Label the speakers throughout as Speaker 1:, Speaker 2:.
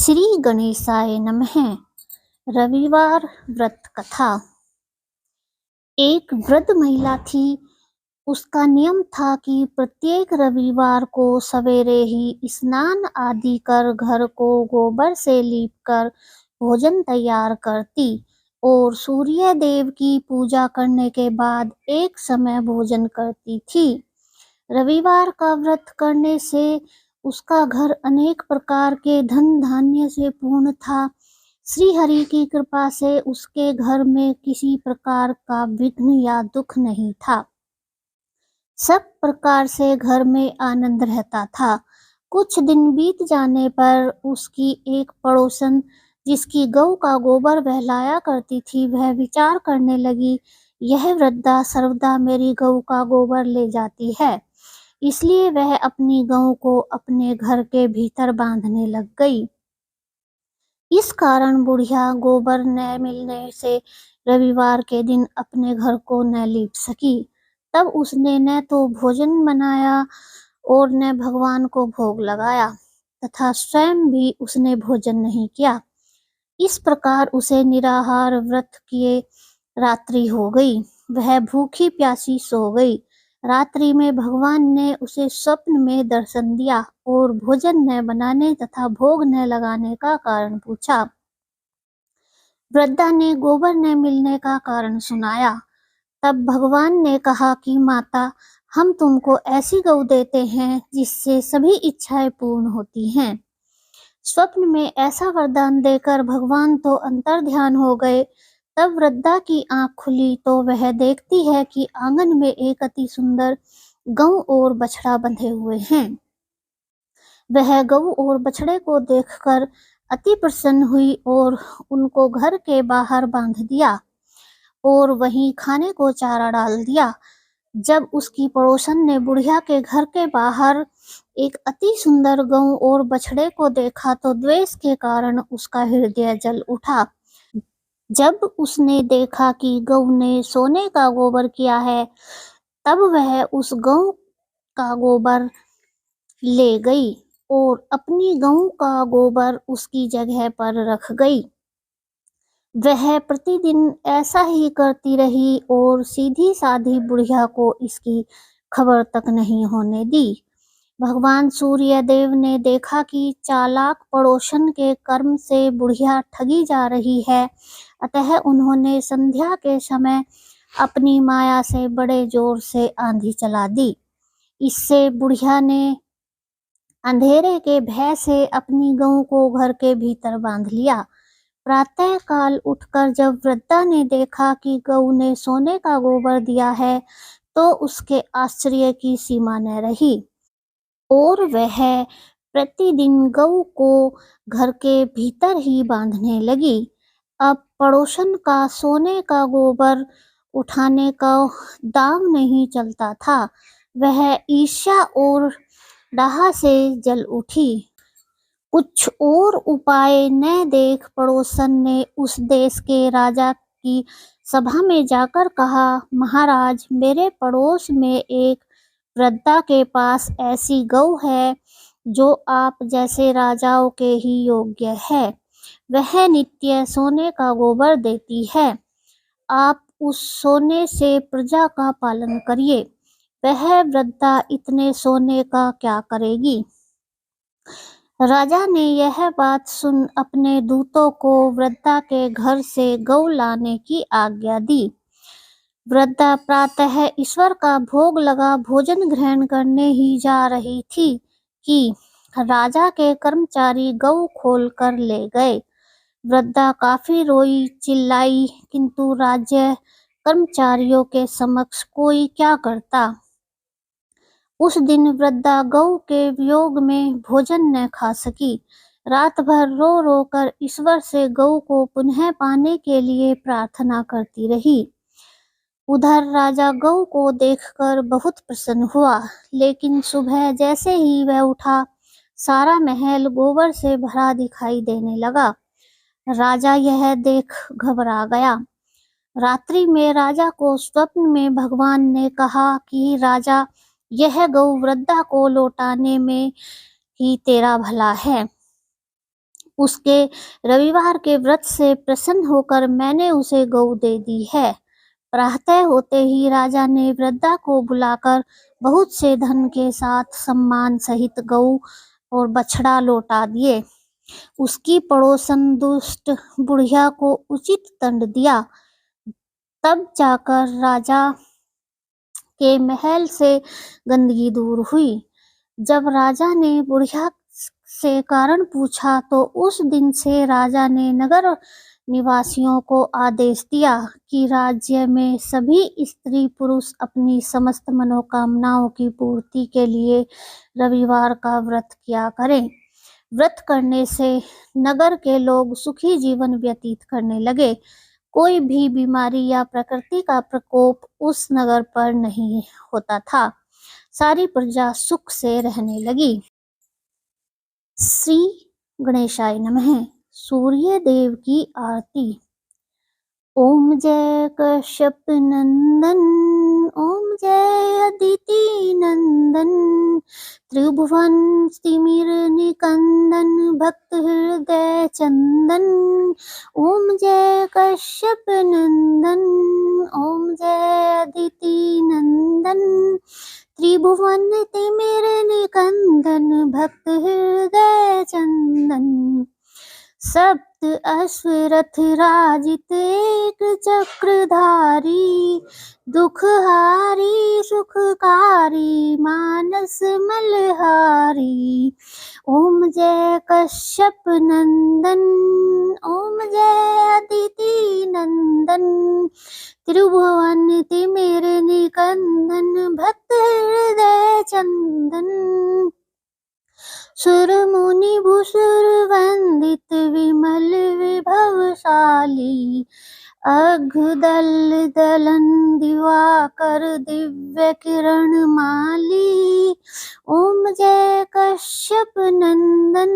Speaker 1: श्री गणेशाय नमः। रविवार व्रत कथा। एक वृद्ध महिला थी। उसका नियम था कि प्रत्येक रविवार को सवेरे ही स्नान आदि कर घर को गोबर से लीपकर भोजन तैयार करती और सूर्य देव की पूजा करने के बाद एक समय भोजन करती थी। रविवार का व्रत करने से उसका घर अनेक प्रकार के धन धान्य से पूर्ण था। श्री हरि की कृपा से उसके घर में किसी प्रकार का विघ्न या दुख नहीं था। सब प्रकार से घर में आनंद रहता था। कुछ दिन बीत जाने पर उसकी एक पड़ोसन, जिसकी गऊ का गोबर वह लाया करती थी, वह विचार करने लगी, यह वृद्धा सर्वदा मेरी गऊ का गोबर ले जाती है। इसलिए वह अपनी गऊ को अपने घर के भीतर बांधने लग गई। इस कारण बुढ़िया गोबर न मिलने से रविवार के दिन अपने घर को न लीप सकी। तब उसने न तो भोजन बनाया और न भगवान को भोग लगाया तथा स्वयं भी उसने भोजन नहीं किया। इस प्रकार उसे निराहार व्रत किए रात्रि हो गई। वह भूखी प्यासी सो गई। रात्रि में भगवान ने उसे स्वप्न में दर्शन दिया और भोजन न बनाने तथा भोग न लगाने का कारण पूछा। वृद्धा ने गोबर न मिलने का कारण सुनाया। तब भगवान ने कहा कि माता, हम तुमको ऐसी गऊ देते हैं जिससे सभी इच्छाएं पूर्ण होती हैं। स्वप्न में ऐसा वरदान देकर भगवान तो अंतर्ध्यान हो गए। तब वृद्धा की आंख खुली तो वह देखती है कि आंगन में एक अति सुंदर गऊ और बछड़ा बंधे हुए हैं। वह गऊ और बछड़े को देखकर अति प्रसन्न हुई और उनको घर के बाहर बांध दिया और वहीं खाने को चारा डाल दिया। जब उसकी पड़ोसन ने बुढ़िया के घर के बाहर एक अति सुंदर गऊ और बछड़े को देखा तो द्वेष के कारण उसका हृदय जल उठा। जब उसने देखा कि गऊ ने सोने का गोबर किया है, तब वह उस गऊ का गोबर ले गई और अपनी गऊ का गोबर उसकी जगह पर रख गई। वह प्रतिदिन ऐसा ही करती रही और सीधी साधी बुढ़िया को इसकी खबर तक नहीं होने दी। भगवान सूर्य देव ने देखा कि चालाक पड़ोसन के कर्म से बुढ़िया ठगी जा रही है, अतः उन्होंने संध्या के समय अपनी माया से बड़े जोर से आंधी चला दी। इससे बुढ़िया ने अंधेरे के भय से अपनी गऊ को घर के भीतर बांध लिया। प्रातः काल उठकर जब वृद्धा ने देखा कि गऊ ने सोने का गोबर दिया है, तो उसके आश्चर्य की सीमा न रही और वह प्रतिदिन गऊ को घर के भीतर ही बांधने लगी। अब पड़ोसन का सोने का गोबर उठाने का दाम नहीं चलता था। वह ईर्ष्या और डाह से जल उठी। कुछ और उपाय न देख पड़ोसन ने उस देश के राजा की सभा में जाकर कहा, महाराज, मेरे पड़ोस में एक वृद्धा के पास ऐसी गऊ है जो आप जैसे राजाओं के ही योग्य है। वह नित्य सोने का गोबर देती है। आप उस सोने से प्रजा का पालन करिए। वह वृद्धा इतने सोने का क्या करेगी। राजा ने यह बात सुन अपने दूतों को वृद्धा के घर से गऊ लाने की आज्ञा दी। वृद्धा प्रातः ईश्वर का भोग लगा भोजन ग्रहण करने ही जा रही थी कि राजा के कर्मचारी गऊ खोल कर ले गए। वृद्धा काफी रोई चिल्लाई, किंतु राज्य कर्मचारियों के समक्ष कोई क्या करता। उस दिन वृद्धा गऊ के वियोग में भोजन न खा सकी। रात भर रो रो कर ईश्वर से गऊ को पुनः पाने के लिए प्रार्थना करती रही। उधर राजा गऊ को देखकर बहुत प्रसन्न हुआ, लेकिन सुबह जैसे ही वह उठा, सारा महल गोबर से भरा दिखाई देने लगा। राजा यह देख घबरा गया। रात्रि में राजा को स्वप्न में भगवान ने कहा कि राजा, यह गऊ वृद्धा को लौटाने में ही तेरा भला है। उसके रविवार के व्रत से प्रसन्न होकर मैंने उसे गऊ दे दी है। प्रातः होते ही राजा ने वृद्धा को बुलाकर बहुत से धन के साथ सम्मान सहित गऊ और बछड़ा लौटा दिए। उसकी पड़ोसन दुष्ट बुढ़िया को उचित दंड दिया। तब जाकर राजा के महल से गंदगी दूर हुई। जब राजा ने बुढ़िया से कारण पूछा तो उस दिन से राजा ने नगर निवासियों को आदेश दिया कि राज्य में सभी स्त्री पुरुष अपनी समस्त मनोकामनाओं की पूर्ति के लिए रविवार का व्रत किया करें। व्रत करने से नगर के लोग सुखी जीवन व्यतीत करने लगे। कोई भी बीमारी या प्रकृति का प्रकोप उस नगर पर नहीं होता था। सारी प्रजा सुख से रहने लगी। श्री गणेशाय नमः। सूर्य देव की आरती। ओम जय कश्यप नंदन, ओम जय अदिति नंदन, त्रिभुवन तिमिर निकंदन, भक्त हृदय चंदन। ओम जय कश्यप नंदन, ओम जय अदिति नंदन, त्रिभुवन तिमिर निकंदन, भक्त हृदय चंदन। सप्त अश्वरथ राजित एक चक्रधारी, दुखहारी सुखकारी मानस मलहारी। ओम जय कश्यप नंदन, ओम जय अदिति नंदन, त्रिभुवन तिमिर निकंदन, भक्त हृदय चंदन। सुर मुनि भूसुर वंदित विमल विभवशाली, अघदल दलन दिवाकर दिव्य किरण माली। ओम जय कश्यप नंदन,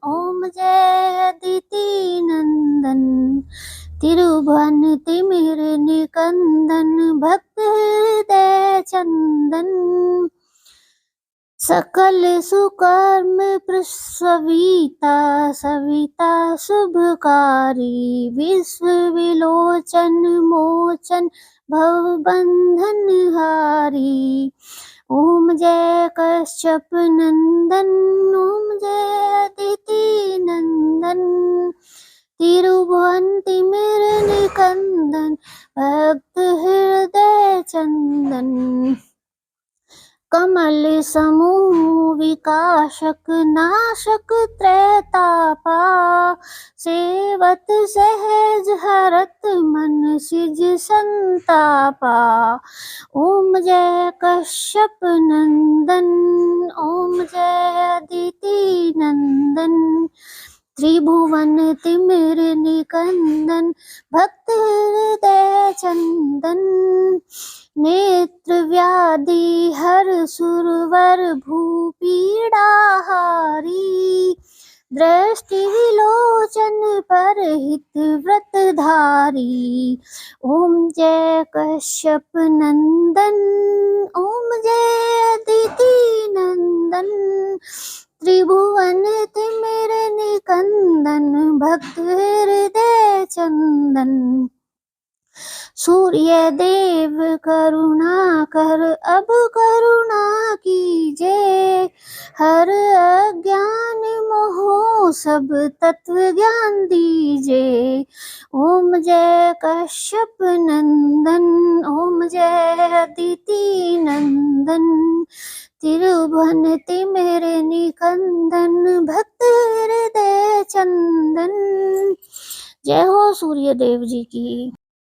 Speaker 1: ओम जय अदिति नंदन, तिरुभुवन तिमिर निकंदन, भक्त हृदय चंदन। सकल सुकर्म प्रसविता सविता शुभकारी, विश्व विलोचन मोचन भवबंधन हारी। ओम जय कश्यप नंदन, ओम जय अदिति नंदन, तिरुभुवन तिमिर निकंदन, भक्त हृदय चंदन। कमल समूह विकाशक नाशक त्रैतापा, सेवत सहज हरत मन सिज संतापा। ओम जय कश्यप नंदन, ओम जय अदिति नंदन, त्रिभुवन तिमिर निकंदन, भक्त हृदय चंदन। नेत्र व्याधि हर सुरवर भूपीड़ा हारी, दृष्टि विलोचन पर हित व्रतधारी। ओम जय कश्यप नंदन, ओम जय अदिति नंदन, त्रिभुवन तिमिर निकंदन, भक्त हृदय चंदन। सूर्य देव करुणा कर अब करुणा कीजिए, हर अज्ञान मोह सब तत्व ज्ञान दीजिए। ओम जय कश्यप नंदन, ओम जय अदिति नंदन, तिरुभुवन तिमिर निकंदन, भक्त हृदय चंदन। जय हो सूर्य देव जी की।